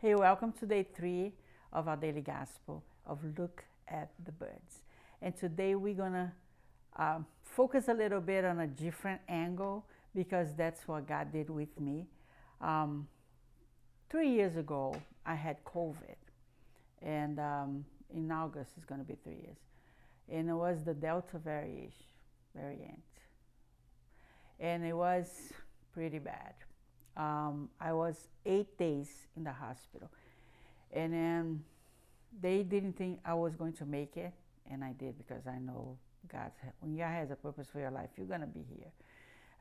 Hey, welcome to day 3 of our daily gospel of Look at the Birds. And today we're going to focus a little bit on a different angle because that's what God did with me. 3 years ago, I had COVID, and in August it's going to be 3 years. And it was the Delta variant. And it was pretty bad. I was 8 days in the hospital, and then they didn't think I was going to make it, and I did, because I know when God has a purpose for your life, you're gonna be here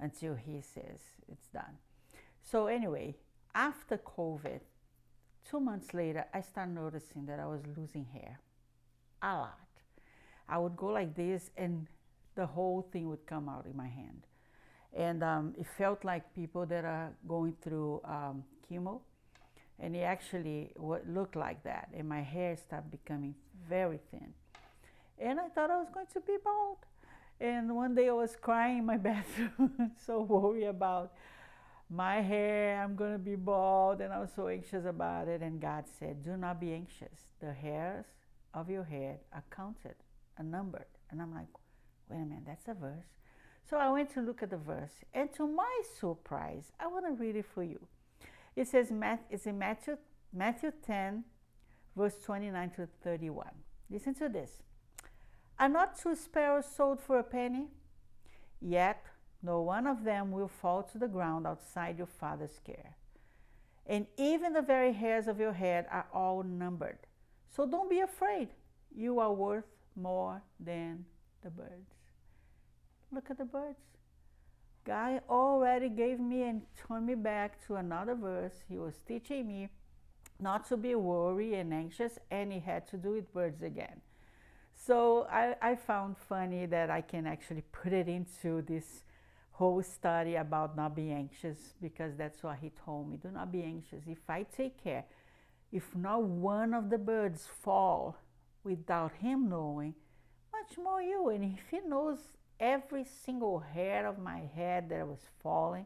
until He says it's done. So anyway, after COVID, 2 months later, I started noticing that I was losing hair a lot. I would go like this, and the whole thing would come out in my hand. And it felt like people that are going through chemo, and it actually looked like that. And my hair started becoming very thin. And I thought I was going to be bald. And one day I was crying in my bathroom, so worried about my hair, I'm going to be bald, and I was so anxious about it. And God said, do not be anxious. The hairs of your head are counted, are numbered. And I'm like, wait a minute, that's a verse. So I went to look at the verse, and to my surprise, I want to read it for you. It says, it's in Matthew 10, verse 29 to 31. Listen to this. Are not 2 sparrows sold for a penny? Yet no one of them will fall to the ground outside your Father's care. And even the very hairs of your head are all numbered. So don't be afraid. You are worth more than the birds. Look at the birds. God already gave me and turned me back to another verse. He was teaching me not to be worried and anxious, and it had to do with birds again. So I found funny that I can actually put it into this whole study about not being anxious, because that's what He told me. Do not be anxious. If I take care, if not one of the birds fall without Him knowing, much more you. And if He knows every single hair of my head that was falling,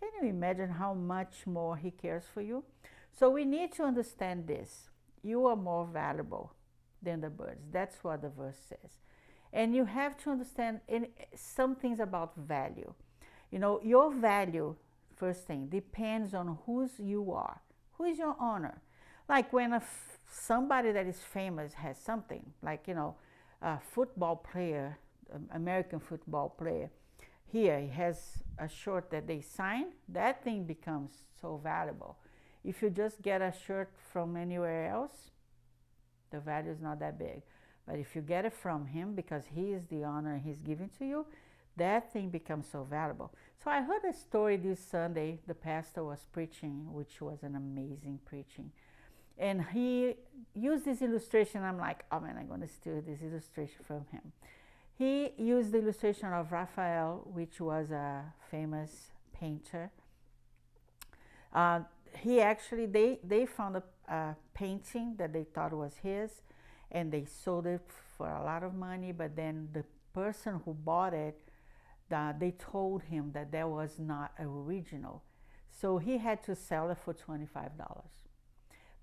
can you imagine how much more He cares for you? So we need to understand this. You are more valuable than the birds. That's what the verse says. And you have to understand some things about value. You know, your value, first thing, depends on whose you are. Who is your honor? Like when somebody that is famous has something, like, a football player, American football player, here he has a shirt that they sign, that thing becomes so valuable. If you just get a shirt from anywhere else, the value is not that big. But if you get it from him because he is the honor He's giving to you, that thing becomes so valuable. So I heard a story this Sunday. The pastor was preaching, which was an amazing preaching. And he used this illustration. I'm like, oh man, I'm going to steal this illustration from him. He used the illustration of Raphael, which was a famous painter. They found a painting that they thought was his, and they sold it for a lot of money. But then the person who bought it, they told him that was not original, so he had to sell it for $25.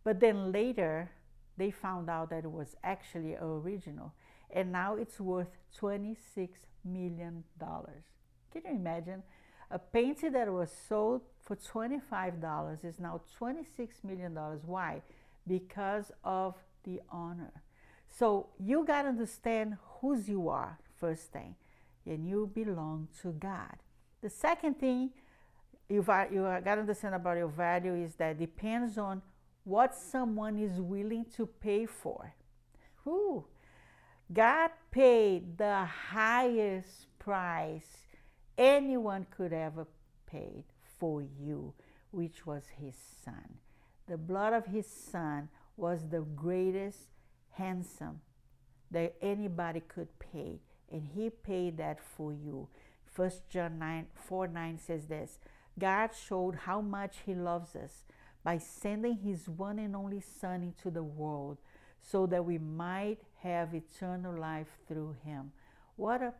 But then later, they found out that it was actually original, and now it's worth $26 million. Can you imagine? A painting that was sold for $25 is now $26 million. Why? Because of the honor. So you got to understand whose you are, first thing, and you belong to God. The second thing you got to understand about your value is that it depends on what someone is willing to pay for. Who? God paid the highest price anyone could ever pay for you, which was His Son. The blood of His Son was the greatest ransom that anybody could pay, and He paid that for you. 1 John 4:9 says this: God showed how much He loves us by sending His one and only Son into the world so that we might have eternal life through Him. What a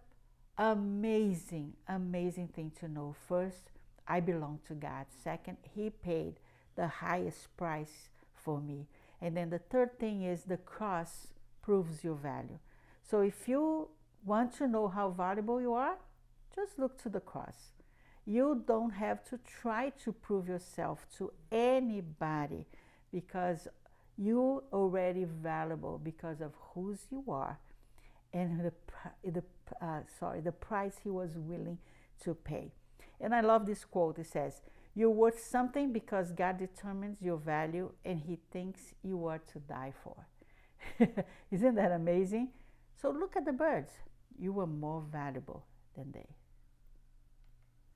amazing, amazing thing to know. First, I belong to God. Second, He paid the highest price for me. And then the third thing is the cross proves your value. So if you want to know how valuable you are, just look to the cross. You don't have to try to prove yourself to anybody, because you already valuable because of whose you are and the price he was willing to pay. And I love this quote. It says, "You're worth something because God determines your value and he thinks you are to die for." Isn't that amazing? So look at the birds. You are more valuable than they.